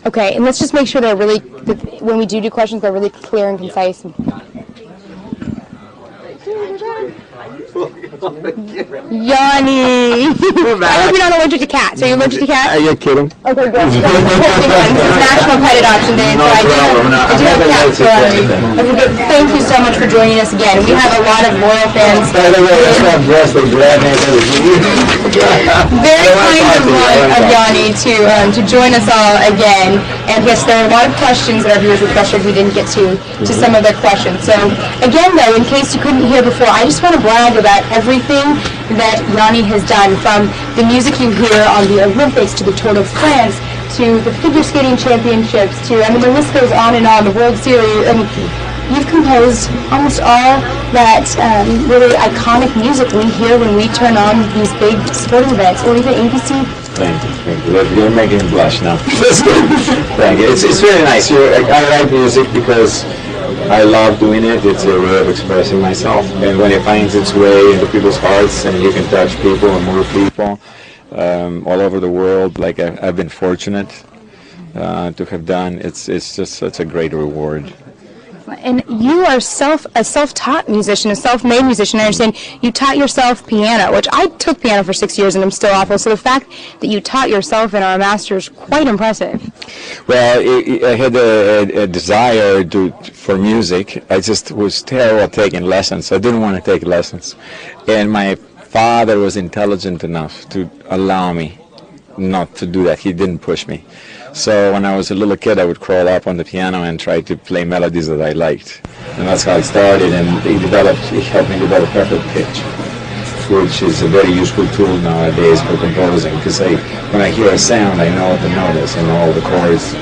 Okay, and let's just make sure they're really, when we do questions, they're really clear and concise. Yanni! I hope you're not allergic to cats. Are you allergic to cats? Are you kidding? Okay, good. This is National Pet Adoption Day, so I do have cats for Yanni. Okay, good. Thank you so much for joining us again. We have a lot of loyal fans. By the way, that's not dressed like Gladness. Very kind of Yanni to join us all again. And yes, there are a lot of questions that our viewers requested we didn't get to some of their questions. So again, though, in case you couldn't hear before, I just want to brag about everything that Yanni has done, from the music you hear on the Olympics to the Tour de France to the figure skating championships to, I mean, the list goes on, the World Series. I mean, you've composed almost all that really iconic music we hear when we turn on these big sporting events, or even ABC. Thank you. You're making me blush now. Thank you. It's really nice. I like music because I love doing it. It's a way of expressing myself. And when it finds its way into people's hearts and you can touch people and move people all over the world, like I've been fortunate to have done, it's just such a great reward. And you are a self-taught musician, a self-made musician. I understand you taught yourself piano, which I took piano for 6 years and I'm still awful. So the fact that you taught yourself and are a master is quite impressive. Well, I had a desire for music. I just was terrible at taking lessons. I didn't want to take lessons. And my father was intelligent enough to allow me not to do that. He didn't push me. So when I was a little kid, I would crawl up on the piano and try to play melodies that I liked. And that's how I started, and it helped me develop perfect pitch, which is a very useful tool nowadays for composing, because when I hear a sound, I know what the note is, I know all the chords.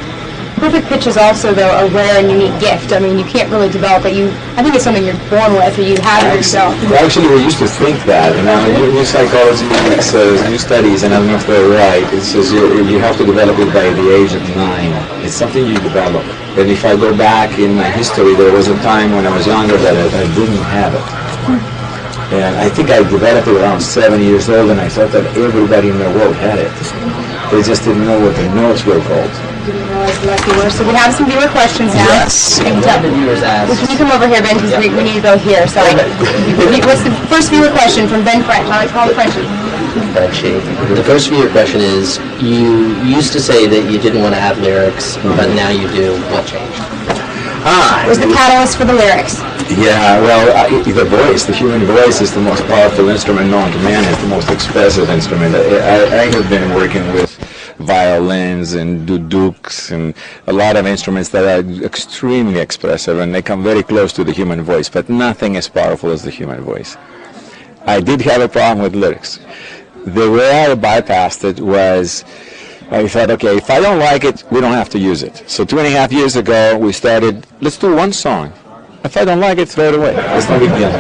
Perfect pitch is also, though, a rare and unique gift. I mean, you can't really develop it. I think it's something you're born with, or you have it yourself. Actually, we used to think that. New psychology says, new studies, and I don't know if they're right, it says you have to develop it by the age of 9. It's something you develop. And if I go back in my history, there was a time when I was younger that I didn't have it. And I think I developed it around 7 years old, and I thought that everybody in the world had it. They just didn't know what the notes were called. So we have some viewer questions now. Yes. Can you come over here, Ben, because we need to go here. So what's the first viewer question from Ben French? I like to call it Frenchie. Frenchie. The first viewer question is, you used to say that you didn't want to have lyrics, but now you do. What changed? What was the catalyst for the lyrics? Yeah, well, the human voice is the most powerful instrument known to man. It's the most expressive instrument. I have been working with violins and dudukes and a lot of instruments that are extremely expressive, and they come very close to the human voice, but nothing as powerful as the human voice. I did have a problem with lyrics. The way I bypassed it was, I thought, okay, if I don't like it, we don't have to use it. So 2.5 years ago, we started, let's do one song. If I don't like it, throw it away. It's no big deal.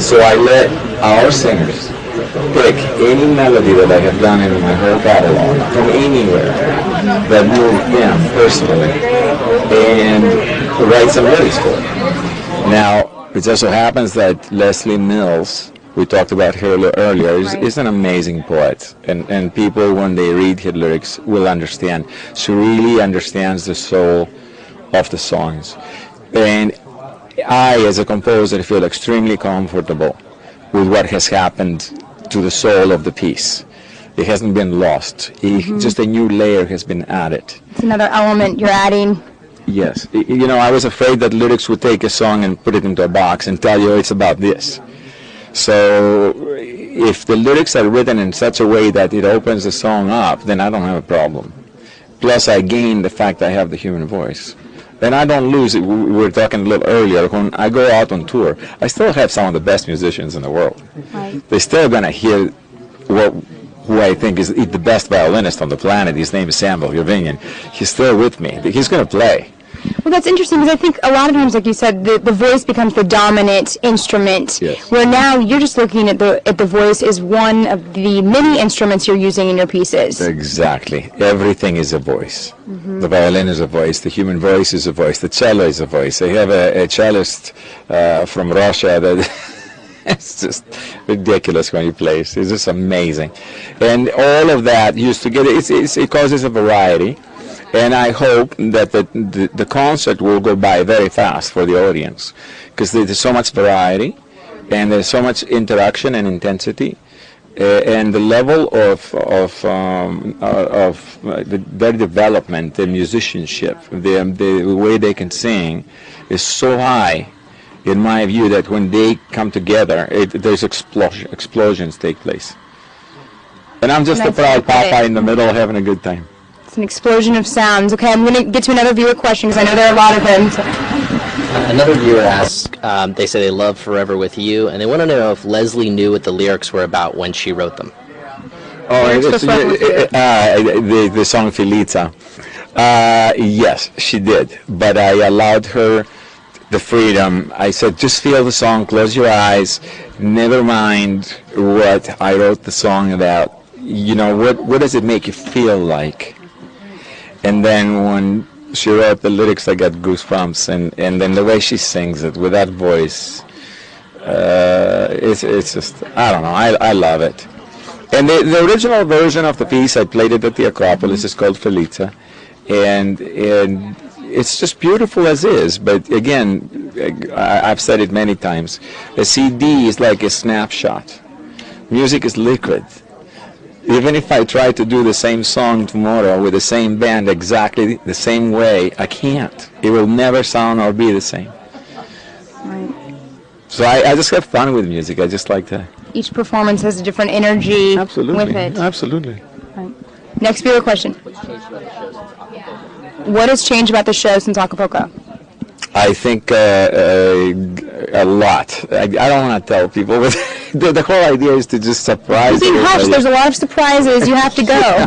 So I let our singers pick any melody that I have done in my whole catalog from anywhere that moved them personally and write some lyrics for it. Now, it just so happens that Leslie Mills, we talked about her earlier, is an amazing poet, and people, when they read her lyrics, will understand. She really understands the soul of the songs. And I, as a composer, feel extremely comfortable with what has happened to the soul of the piece. It hasn't been lost. Just a new layer has been added. It's another element you're adding. Yes. I was afraid that lyrics would take a song and put it into a box and tell you it's about this. So if the lyrics are written in such a way that it opens the song up, then I don't have a problem. Plus, I gain the fact I have the human voice. And I don't lose it. We were talking a little earlier, when I go out on tour, I still have some of the best musicians in the world. Right. They're still going to hear who I think is the best violinist on the planet. His name is Sam Belgravinian. He's still with me. He's going to play. Well, that's interesting, because I think a lot of times, like you said, the voice becomes the dominant instrument. Yes. Where now you're just looking at the voice as one of the many instruments you're using in your pieces. Exactly. Everything is a voice. The violin is a voice. The human voice is a voice. The cello is a voice. I have a cellist from Russia that it's just ridiculous when he plays. It's just amazing. And all of that used to get it causes a variety. And I hope that the concert will go by very fast for the audience, because there's so much variety, and there's so much interaction and intensity, and the level of their development, their musicianship, the way they can sing, is so high, in my view, that when they come together, there's explosions take place. And I'm just a proud papa in the middle having a good time. It's an explosion of sounds. Okay, I'm going to get to another viewer question because I know there are a lot of them. Another viewer asks, they say they love Forever With You, and they want to know if Leslie knew what the lyrics were about when she wrote them. Oh, the song Felicia. Yes, she did, but I allowed her the freedom. I said, just feel the song, close your eyes, never mind what I wrote the song about. You know, what does it make you feel like? And then when she wrote the lyrics, I got goosebumps, and then the way she sings it with that voice, it's just, I don't know, I love it. And the original version of the piece, I played it at the Acropolis, it's called Felicia, and it's just beautiful as is, but again, I've said it many times, a CD is like a snapshot. Music is liquid. Even if I try to do the same song tomorrow with the same band exactly the same way, I can't. It will never sound or be the same. Right. So I just have fun with music. I just like to. Each performance has a different energy with it. Absolutely. Right. Next viewer question. What has changed about the show since Acapulco? I think a lot. I don't want to tell people, but the whole idea is to just surprise You're being everybody. hush. There's a lot of surprises. You have to go.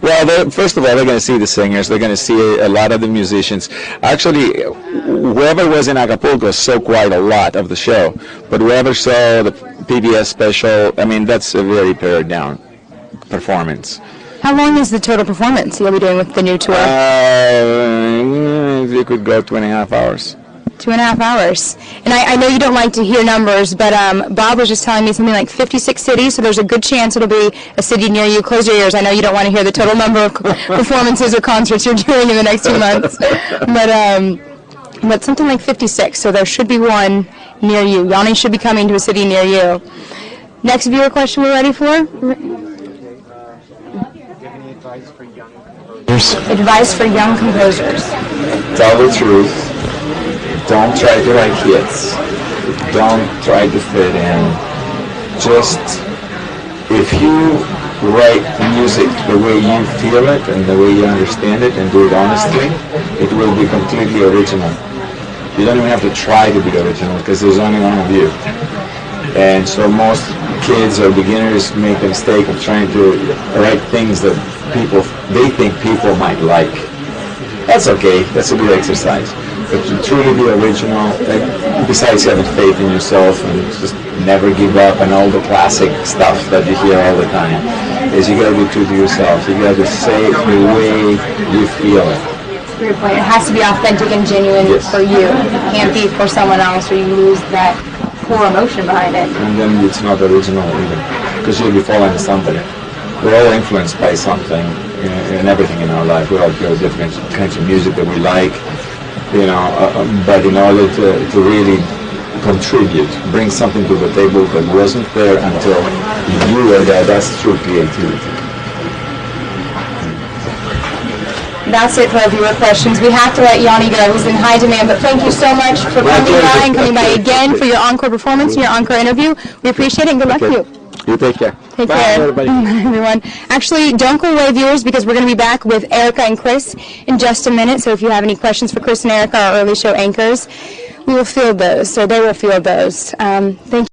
Well, first of all, they're going to see the singers. They're going to see a lot of the musicians. Actually, whoever was in Acapulco saw quite a lot of the show. But whoever saw the PBS special, I mean, that's a very pared down performance. How long is the total performance you'll be doing with the new tour? You could go 2.5 hours. 2.5 hours. And I know you don't like to hear numbers, but Bob was just telling me something like 56 cities, so there's a good chance it'll be a city near you. Close your ears. I know you don't want to hear the total number of performances or concerts you're doing in the next 2 months. But something like 56, so there should be one near you. Yanni should be coming to a city near you. Next viewer question we're ready for? Advice for young composers. Tell the truth. Don't try to write hits. Don't try to fit in. Just, if you write music the way you feel it and the way you understand it and do it honestly, it will be completely original. You don't even have to try to be original because there's only one of you. And so most kids or beginners make the mistake of trying to write things that they think people might like. That's okay. That's a good exercise. But to truly be original, besides having faith in yourself and just never give up and all the classic stuff that you hear all the time, is you got to be true to yourself. You got to say it the way you feel it. Great point. It has to be authentic and genuine for you. It can't be for someone else, or you lose that core emotion behind it. And then it's not original either, because you'll be following somebody. We're all influenced by something in everything in our life. We all hear different kinds of music that we like, but in order to really contribute, bring something to the table that wasn't there until you were there, that's true creativity. That's it for our viewer questions. We have to let Yanni go. He's in high demand, but thank you so much for coming by and coming by again for your encore performance and your encore interview. We appreciate it and good luck to you. You take care. Take Bye, care. everybody. Bye, everyone. Actually, don't go away, viewers, because we're going to be back with Erica and Chris in just a minute. So if you have any questions for Chris and Erica, our early show anchors, we will field those, or they will field those. Thank you.